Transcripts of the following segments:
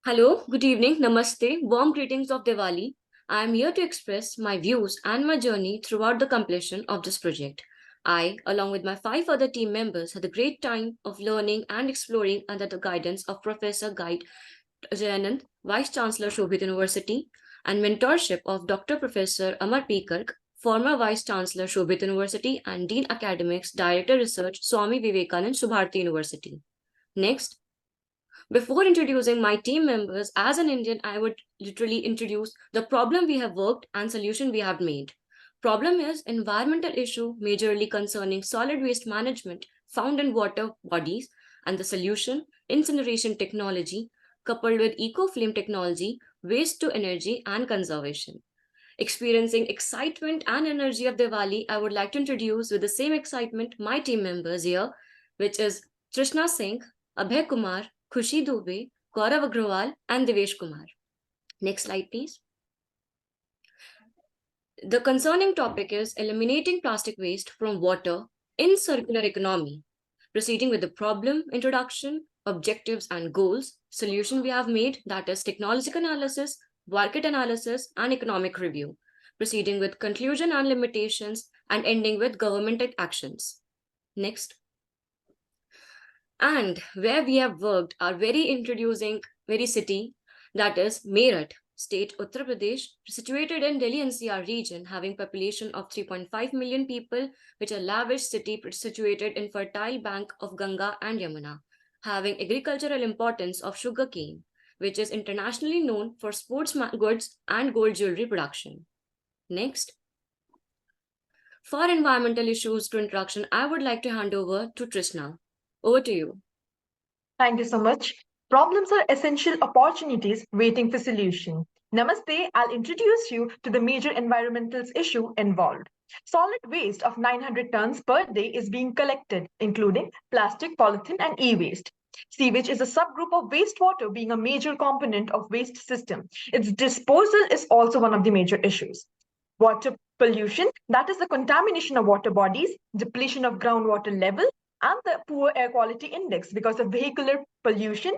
Hello, good evening, namaste, warm greetings of Diwali. I am here to express my views and my journey throughout the completion of this project. I, along with my five other team members, had a great time of learning and exploring under the guidance of Professor Guide Jayanand, Vice Chancellor Shobhit University, and mentorship of Dr. Professor Amar P. Kark, former Vice Chancellor Shobhit University and Dean Academics, Director Research Swami Vivekanand Subharti University. Next, before introducing my team members, as an Indian, I would literally introduce the problem we have worked and solution we have made. Problem is environmental issue majorly concerning solid waste management found in water bodies, and the solution incineration technology coupled with eco-flame technology, waste to energy and conservation. Experiencing excitement and energy of Diwali, I would like to introduce with the same excitement my team members here, which is Trishna Singh, Abhay Kumar, Khushi Dubey, Gaurav Agrawal, and Devesh Kumar. Next slide, please. The concerning topic is eliminating plastic waste from water in circular economy. Proceeding with the problem introduction, objectives and goals, solution we have made, that is technological analysis, market analysis, and economic review. Proceeding with conclusion and limitations, and ending with government actions. Next. And where we have worked are very city, that is Meerut, state Uttar Pradesh, situated in Delhi NCR region, having population of 3.5 million people, which a lavish city situated in fertile bank of Ganga and Yamuna, having agricultural importance of sugarcane, which is internationally known for sports goods and gold jewelry production. Next. For environmental issues to introduction, I would like to hand over to Trishna. Over to you. Thank you so much. Problems are essential opportunities waiting for solution. Namaste, I'll introduce you to the major environmental issue involved. Solid waste of 900 tons per day is being collected, including plastic, polythene, and e-waste. Sewage is a subgroup of wastewater being a major component of waste system. Its disposal is also one of the major issues. Water pollution, that is the contamination of water bodies, depletion of groundwater level, and the poor air quality index because of vehicular pollution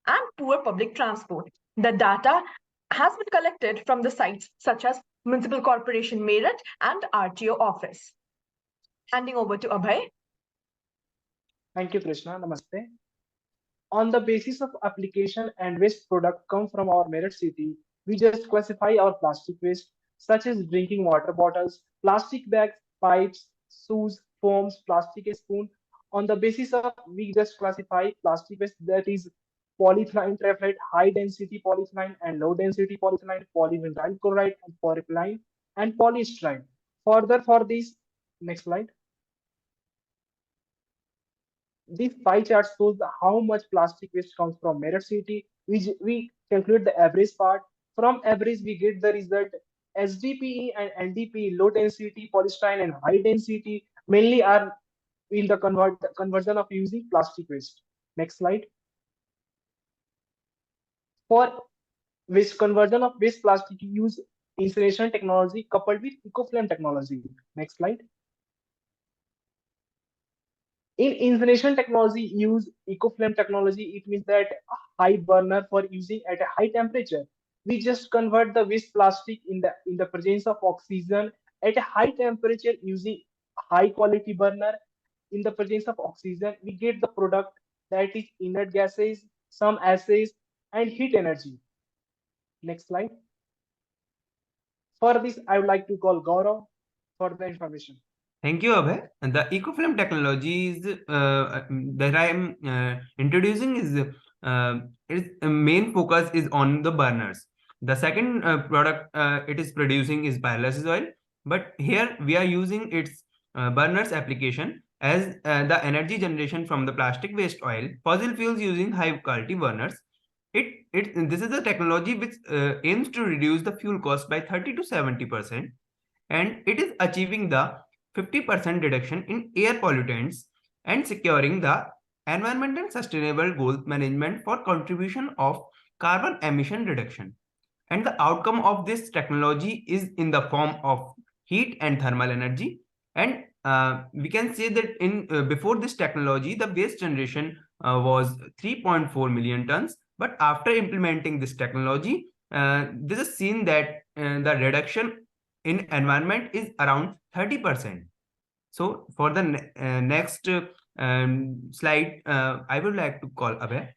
and poor public transport. The data has been collected from the sites such as Municipal Corporation Meerut and RTO office. Handing over to Abhay. Thank you, Krishna. Namaste. On the basis of application and waste product come from our Meerut city, we just classify our plastic waste such as drinking water bottles, plastic bags, pipes, shoes, foams, plastic spoon. On the basis of we just classify plastic waste, that is polyethylene triflate, high density polyethylene and low density polyethylene, polyvinyl chloride and polyethylene and polystyrene. Further for this, next slide. This pie chart shows how much plastic waste comes from Meerut city. We calculate the average part. From average, we get the result. SDPE and NDPE, low density polystyrene and high density, mainly are in the conversion of using plastic waste. Next slide. For waste conversion of waste plastic, use incineration technology coupled with eco-flame technology. Next slide. In incineration technology, use eco-flame technology. It means that high burner for using at a high temperature. We just convert the waste plastic in the presence of oxygen at a high temperature using high quality burner. In the presence of oxygen, we get the product that is inert gases, some acids, and heat energy. Next slide. For this, I would like to call Gaurav for the information. Thank you, Abhay. And the EcoFlame technology is that I am introducing is its main focus is on the burners. The second product it is producing is pyrolysis oil, but here we are using its burners application as the energy generation from the plastic waste oil, fossil fuels using high quality burners. This is a technology which aims to reduce the fuel cost by 30 to 70%, and it is achieving the 50% reduction in air pollutants and securing the environmental sustainable goal management for contribution of carbon emission reduction. And the outcome of this technology is in the form of heat and thermal energy. And we can say that in before this technology, the waste generation was 3.4 million tons, But after implementing this technology, this is seen that the reduction in environment is around 30%. So for the next slide, I would like to call Abhay.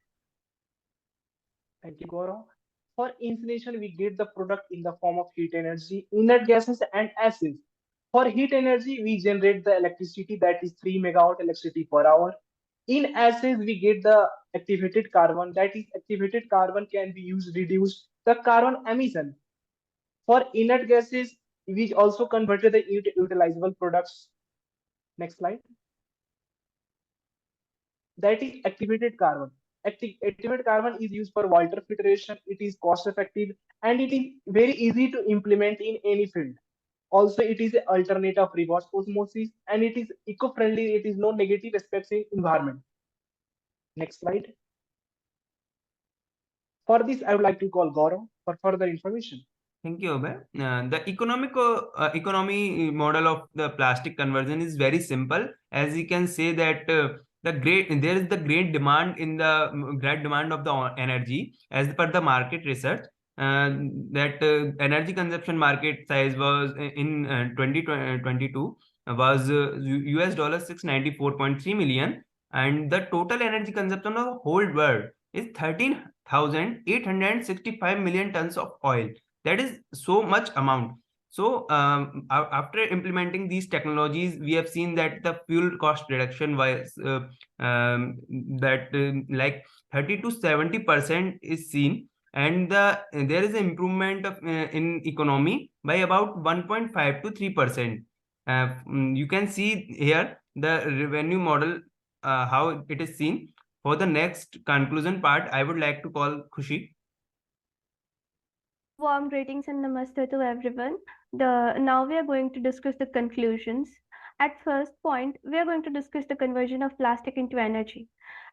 Thank you, Gaurav. For insulation, we get the product in the form of heat energy, inert gases, and acids. For heat energy, we generate the electricity that is 3 megawatt electricity per hour. In acids, we get the activated carbon. That is, activated carbon can be used to reduce the carbon emission. For inert gases, we also converted the utilizable products. Next slide. That is activated carbon. Activated carbon is used for water filtration. It is cost effective and it is very easy to implement in any field. Also, it is an alternate of reverse osmosis and it is eco-friendly. It is no negative aspects in environment. Next slide. For this, I would like to call Gaurav for further information. Thank you, Abhay. The economy model of the plastic conversion is very simple. As you can say that there is the great demand of the energy as per the market research. That energy consumption market size was in 2022 was US dollar 694.3 million, and the total energy consumption of the whole world is 13,865 million tons of oil. That is so much amount. So after implementing these technologies, we have seen that the fuel cost reduction was that like 30 to 70% is seen, and there is an improvement of in economy by about 1.5 to 3%. You can see here the revenue model, how it is seen. For the next conclusion part, I would like to call Khushi. Warm greetings and namaste to everyone. Now we are going to discuss the conclusions. At first point, we are going to discuss the conversion of plastic into energy.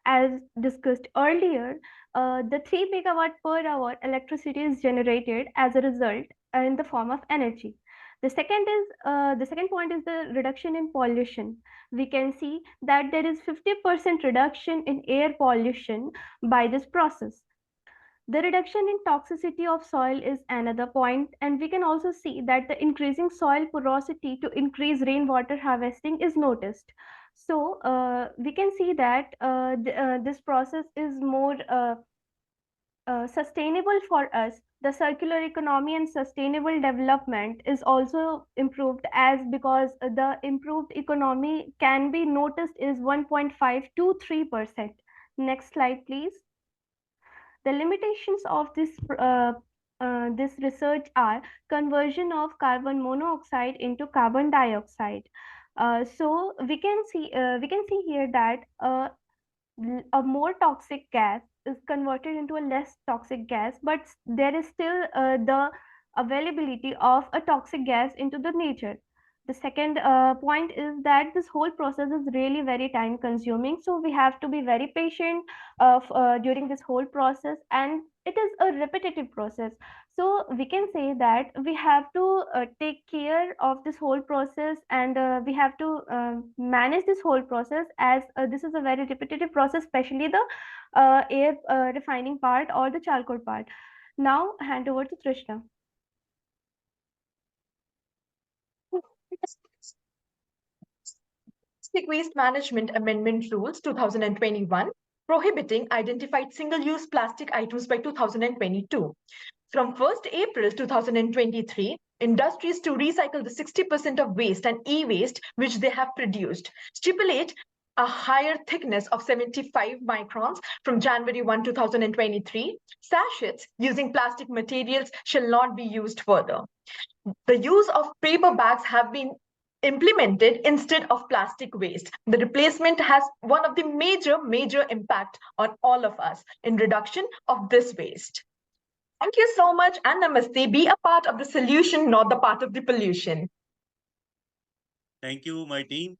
As discussed earlier, the 3 megawatt per hour electricity is generated as a result in the form of energy. The second point is the reduction in pollution. We can see that there is 50% reduction in air pollution by this process. The reduction in toxicity of soil is another point, and we can also see that the increasing soil porosity to increase rainwater harvesting is noticed. So we can see that this process is more sustainable for us. The circular economy and sustainable development is also improved, as because the improved economy can be noticed is 1.5 to 3%. Next slide, please. The limitations of this research are conversion of carbon monoxide into carbon dioxide. So we can see here that a more toxic gas is converted into a less toxic gas, but there is still the availability of a toxic gas into the nature. The second point is that this whole process is really very time consuming, so we have to be very patient during this whole process, and it is a repetitive process. So we can say that we have to take care of this whole process, and we have to manage this whole process, as this is a very repetitive process, especially the air refining part or the charcoal part. Now hand over to Trishna. Plastic Waste Management Amendment Rules 2021 prohibiting identified single-use plastic items by 2022. From 1st April 2023, industries to recycle the 60% of waste and e-waste which they have produced stipulate a higher thickness of 75 microns from January 1, 2023. Sachets using plastic materials shall not be used further. The use of paper bags have been implemented instead of plastic waste. The replacement has one of the major impact on all of us in reduction of this waste. Thank you so much and namaste. Be a part of the solution, not the part of the pollution. Thank you, my team.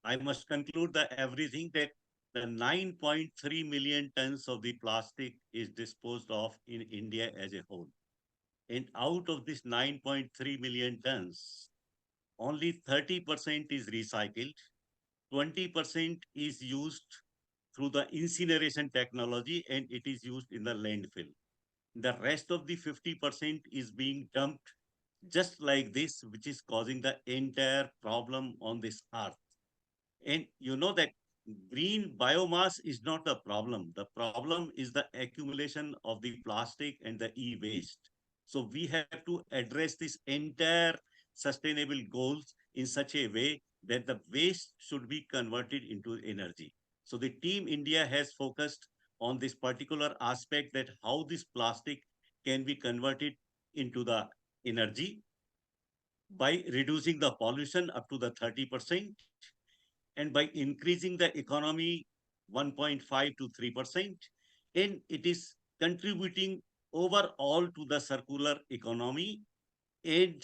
I must conclude that everything that the 9.3 million tons of the plastic is disposed of in India as a whole. And out of this 9.3 million tons, only 30% is recycled, 20% is used through the incineration technology, and it is used in the landfill. The rest of the 50% is being dumped just like this, which is causing the entire problem on this earth. And you know that green biomass is not the problem. The problem is the accumulation of the plastic and the e-waste. So we have to address this entire sustainable goals in such a way that the waste should be converted into energy. So the Team India has focused on this particular aspect, that how this plastic can be converted into the energy by reducing the pollution up to the 30%, and by increasing the economy 1.5 to 3%, and it is contributing overall to the circular economy, and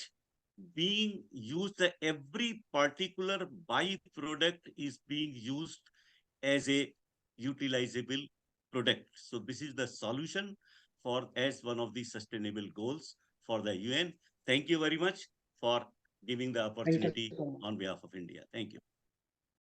being used, every particular byproduct is being used as a utilizable product. So this is the solution for as one of the sustainable goals for the UN. Thank you very much for giving the Thank you so opportunity much. on behalf of India. Thank you.